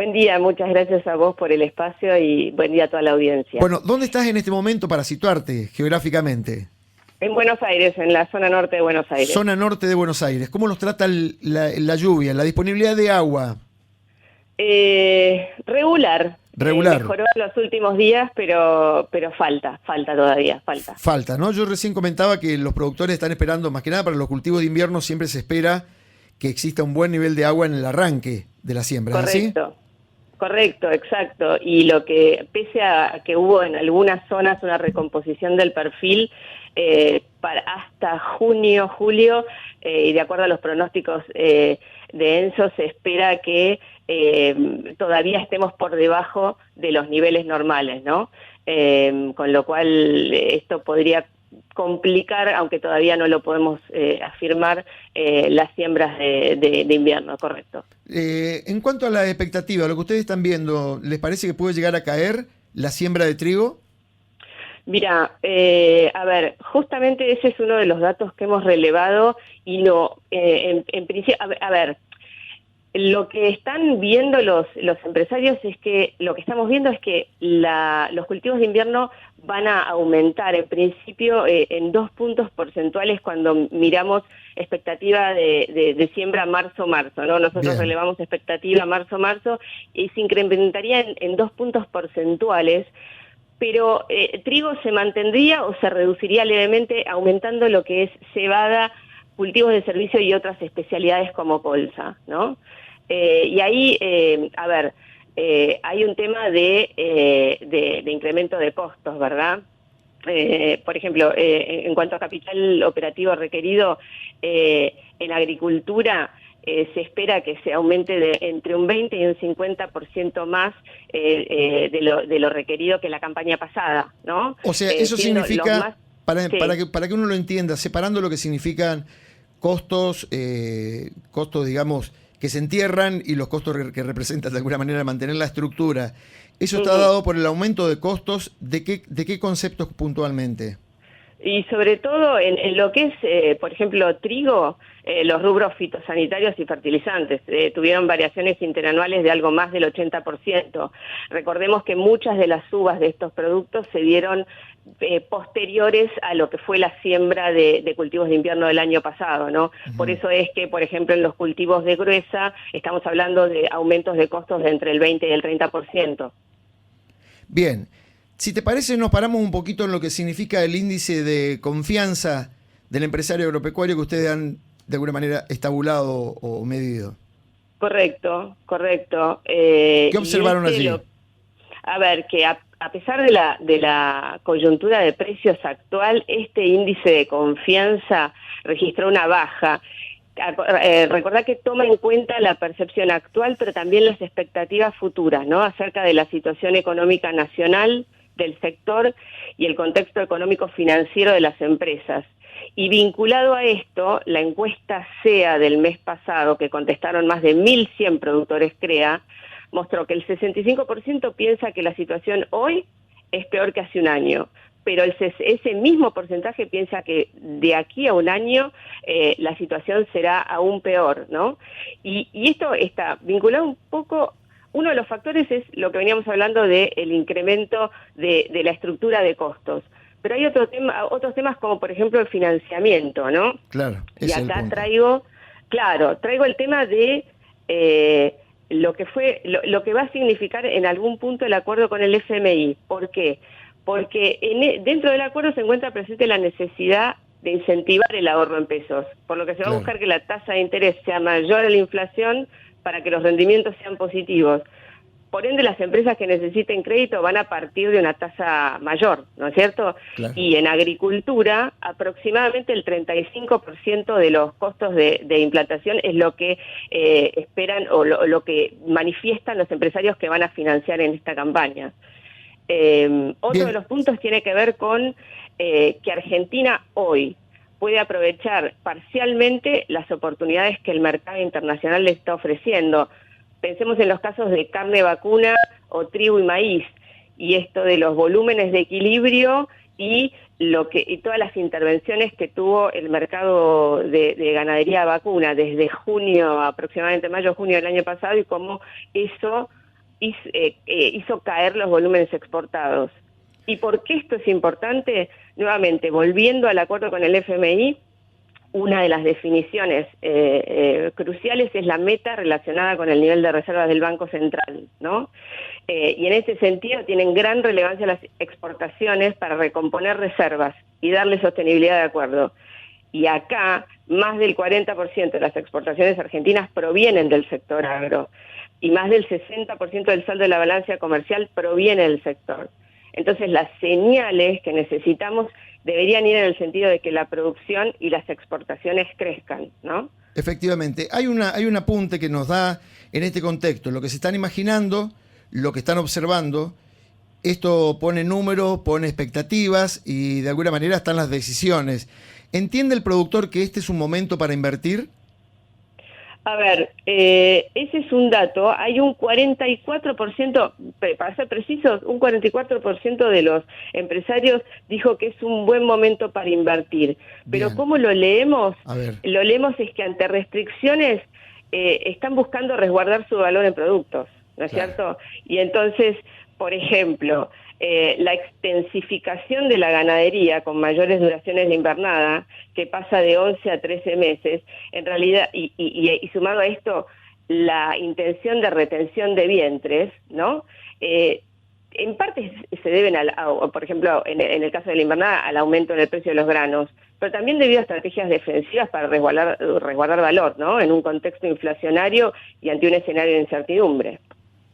Buen día, muchas gracias a vos por el espacio y buen día a toda la audiencia. Bueno, ¿dónde estás en este momento para situarte geográficamente? En Buenos Aires, en la zona norte de Buenos Aires. Zona norte de Buenos Aires. ¿Cómo los trata la lluvia, la disponibilidad de agua? Regular, Regular. mejoró en los últimos días, pero falta todavía, falta. Falta, ¿no? Yo recién comentaba que los productores están esperando, más que nada para los cultivos de invierno, siempre se espera que exista un buen nivel de agua en el arranque de la siembra, ¿es así? Correcto, exacto. Y lo que, pese a que hubo en algunas zonas una recomposición del perfil, hasta junio, julio, y de acuerdo a los pronósticos de ENSO, se espera que todavía estemos por debajo de los niveles normales, ¿no? Con lo cual esto podría complicar, aunque todavía no lo podemos afirmar, las siembras de invierno, correcto. En cuanto a la expectativa, lo que ustedes están viendo, ¿les parece que puede llegar a caer la siembra de trigo? Mira, a ver, justamente ese es uno de los datos que hemos relevado y en principio, a ver, lo que están viendo los empresarios es que, lo que estamos viendo es que los cultivos de invierno van a aumentar en principio en 2 puntos porcentuales cuando miramos expectativa de siembra marzo-marzo, ¿no? Nosotros Bien. relevamos expectativa marzo-marzo y se incrementaría en 2 puntos porcentuales, pero trigo se mantendría o se reduciría levemente aumentando lo que es cebada, cultivos de servicio y otras especialidades como colza, ¿no? Y ahí, a ver, hay un tema de incremento de costos, ¿verdad? Por ejemplo, en cuanto a capital operativo requerido, en agricultura se espera que se aumente entre un 20 y un 50% más de lo requerido que la campaña pasada, ¿no? O sea, eso significa, Sí. para que uno lo entienda, separando lo que significan costos, costos, digamos, que se entierran y los costos que representan de alguna manera mantener la estructura. ¿Eso está Ujú. dado por el aumento de costos? De qué conceptos puntualmente? Y sobre todo en lo que es, por ejemplo, trigo, los rubros fitosanitarios y fertilizantes tuvieron variaciones interanuales de algo más del 80%. Recordemos que muchas de las uvas de estos productos se dieron posteriores a lo que fue la siembra de cultivos de invierno del año pasado, ¿no? Por Ujú. eso es que, por ejemplo, en los cultivos de gruesa estamos hablando de aumentos de costos de entre el 20 y el 30%. Bien, si te parece, nos paramos un poquito en lo que significa el índice de confianza del empresario agropecuario que ustedes han de alguna manera estabulado o medido. Correcto, correcto. ¿Qué Y observaron allí? a ver, que a pesar de la coyuntura de precios actual, este índice de confianza registró una baja. Recordá que toma en cuenta la percepción actual, pero también las expectativas futuras, ¿no? Acerca de la situación económica nacional, del sector y el contexto económico financiero de las empresas. Y vinculado a esto, la encuesta SEA del mes pasado, que contestaron más de 1.100 productores CREA, mostró que el 65% piensa que la situación hoy es peor que hace un año, pero ese mismo porcentaje piensa que de aquí a un año la situación será aún peor, ¿no? Y esto está vinculado un poco. Uno de los factores es lo que veníamos hablando del incremento de la estructura de costos. Pero hay otros temas como por ejemplo el financiamiento, ¿no? Claro, Y ese es el acá punto. traigo el tema de lo que va a significar en algún punto el acuerdo con el FMI. ¿Por qué? Porque dentro del acuerdo se encuentra presente la necesidad de incentivar el ahorro en pesos, por lo que se va a Claro. buscar que la tasa de interés sea mayor a la inflación para que los rendimientos sean positivos. Por ende, las empresas que necesiten crédito van a partir de una tasa mayor, ¿no es cierto? Claro. Y en agricultura, aproximadamente el 35% de los costos de implantación es lo que esperan o lo que manifiestan los empresarios que van a financiar en esta campaña. Otro de Bien, los puntos tiene que ver con que Argentina hoy puede aprovechar parcialmente las oportunidades que el mercado internacional le está ofreciendo. Pensemos en los casos de carne vacuna o trigo y maíz, y esto de los volúmenes de equilibrio y todas las intervenciones que tuvo el mercado de ganadería vacuna desde junio, aproximadamente mayo-junio del año pasado, y cómo eso hizo caer los volúmenes exportados. ¿Y por qué esto es importante? Nuevamente, volviendo al acuerdo con el FMI, una de las definiciones cruciales es la meta relacionada con el nivel de reservas del Banco Central, ¿no? Y en ese sentido tienen gran relevancia las exportaciones para recomponer reservas y darle sostenibilidad de acuerdo. Y acá, más del 40% de las exportaciones argentinas provienen del sector agro, y más del 60% del saldo de la balanza comercial proviene del sector. Entonces, las señales que necesitamos deberían ir en el sentido de que la producción y las exportaciones crezcan, ¿no? Efectivamente. Hay un apunte que nos da en este contexto lo que se están imaginando, lo que están observando. Esto pone números, pone expectativas y de alguna manera están las decisiones. ¿Entiende el productor que este es un momento para invertir? A ver, ese es un dato. Hay un 44%, para ser precisos, un 44% de los empresarios dijo que es un buen momento para invertir. Pero Bien. ¿cómo lo leemos? A ver. Lo leemos es que ante restricciones están buscando resguardar su valor en productos, ¿no es cierto? Y entonces, por ejemplo, la extensificación de la ganadería con mayores duraciones de invernada, que pasa de 11 a 13 meses, en realidad, y sumado a esto, la intención de retención de vientres, ¿no? En parte se deben, por ejemplo, en el caso de la invernada, al aumento en el precio de los granos, pero también debido a estrategias defensivas para resguardar valor, ¿no? En un contexto inflacionario y ante un escenario de incertidumbre.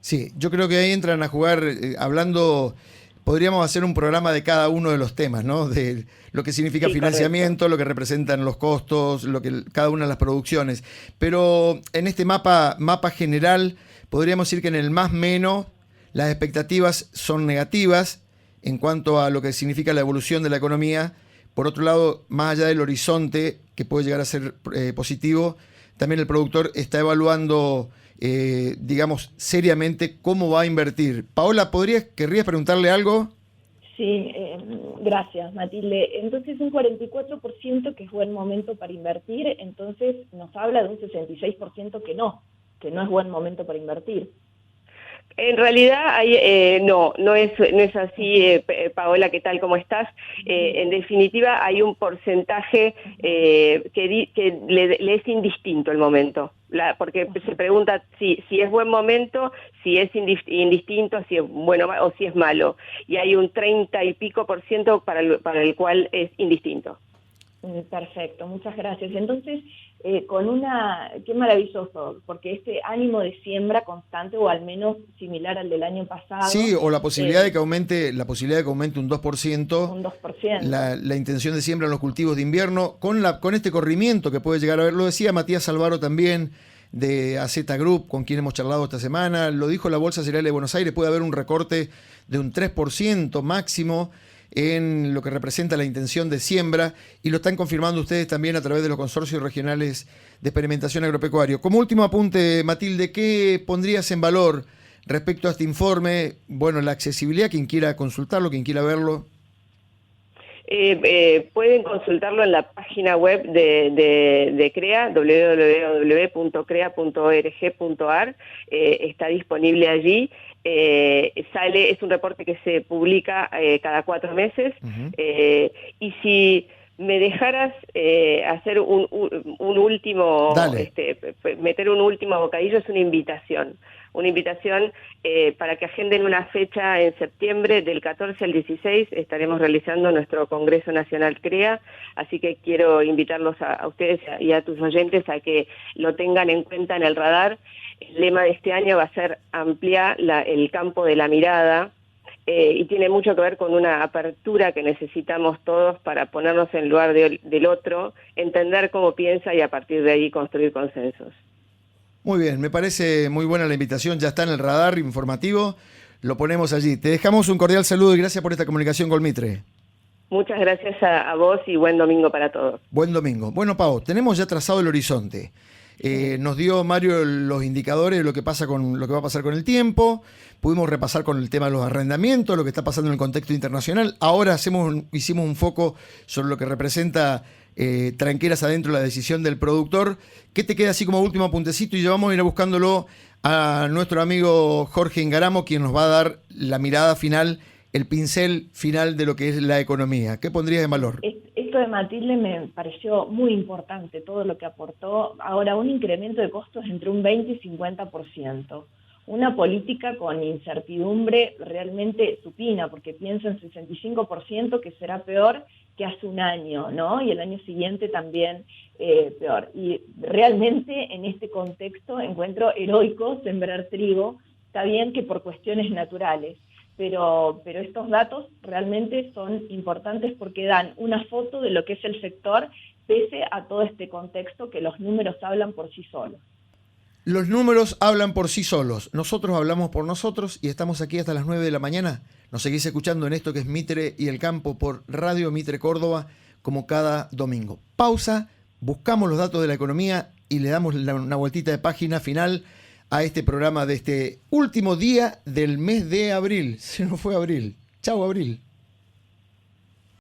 Sí, yo creo que ahí entran a jugar, hablando, podríamos hacer un programa de cada uno de los temas, ¿no? De lo que significa Sí, financiamiento, correcto. lo que representan los costos, lo que cada una de las producciones. Pero en este mapa general, podríamos decir que en el más menos las expectativas son negativas en cuanto a lo que significa la evolución de la economía. Por otro lado, más allá del horizonte, que puede llegar a ser positivo, también el productor está evaluando digamos, seriamente cómo va a invertir. Paola, ¿querrías preguntarle algo? Sí, gracias, Matilde. Entonces, un 44% que es buen momento para invertir, entonces nos habla de un 66% que no es buen momento para invertir. En realidad no es así, Paola, ¿qué tal? ¿Cómo estás? En definitiva, hay un porcentaje que le es indistinto el momento, porque se pregunta si es buen momento, si es indistinto, si es bueno o si es malo, y hay un 30 y pico % para el cual es indistinto. Perfecto, muchas gracias. Entonces, qué maravilloso, porque este ánimo de siembra constante, o al menos similar al del año pasado. Sí, o la posibilidad de que aumente, un 2%, un 2%. La intención de siembra en los cultivos de invierno, con este corrimiento que puede llegar a haber, lo decía Matías Alvaro también, de AZ Group, con quien hemos charlado esta semana, lo dijo la Bolsa Cereal de Buenos Aires, puede haber un recorte de un 3% máximo en lo que representa la intención de siembra, y lo están confirmando ustedes también a través de los consorcios regionales de experimentación agropecuario. Como último apunte, Matilde, ¿qué pondrías en valor respecto a este informe? Bueno, la accesibilidad, quien quiera consultarlo, quien quiera verlo. Pueden consultarlo en la página web de CREA, www.crea.org.ar, está disponible allí. Es un reporte que se publica cada 4 meses. Y si me dejaras hacer un último, meter un último bocadillo, es una invitación para que agenden una fecha en septiembre, del 14 al 16, estaremos realizando nuestro Congreso Nacional CREA, así que quiero invitarlos a ustedes y a tus oyentes a que lo tengan en cuenta en el radar. El lema de este año va a ser ampliar el campo de la mirada, y tiene mucho que ver con una apertura que necesitamos todos para ponernos en lugar del otro, entender cómo piensa y a partir de ahí construir consensos. Muy bien, me parece muy buena la invitación, ya está en el radar informativo, lo ponemos allí. Te dejamos un cordial saludo y gracias por esta comunicación con Mitre. Muchas gracias a vos y buen domingo para todos. Buen domingo. Bueno, Pau, tenemos ya trazado el horizonte. Nos dio Mario los indicadores de lo que va a pasar con el tiempo. Pudimos repasar con el tema de los arrendamientos, lo que está pasando en el contexto internacional. Ahora hicimos un foco sobre lo que representa tranqueras adentro la decisión del productor. ¿Qué te queda así como último apuntecito? Y ya vamos a ir buscándolo a nuestro amigo Jorge Ingaramo, quien nos va a dar la mirada final, el pincel final de lo que es la economía. ¿Qué pondrías en valor? Esto de Matilde me pareció muy importante, todo lo que aportó. Ahora, un incremento de costos entre un 20 y 50%. Una política con incertidumbre realmente supina, porque piensa en 65% que será peor que hace un año, ¿no? Y el año siguiente también peor. Y realmente en este contexto encuentro heroico sembrar trigo. Está bien que por cuestiones naturales, pero estos datos realmente son importantes porque dan una foto de lo que es el sector, pese a todo este contexto que los números hablan por sí solos. Los números hablan por sí solos. Nosotros hablamos por nosotros y estamos aquí hasta las 9 de la mañana. Nos seguís escuchando en esto que es Mitre y el Campo por Radio Mitre Córdoba, como cada domingo. Pausa, buscamos los datos de la economía y le damos una vueltita de página final a este programa de este último día del mes de abril. Se nos fue abril. Chau, abril.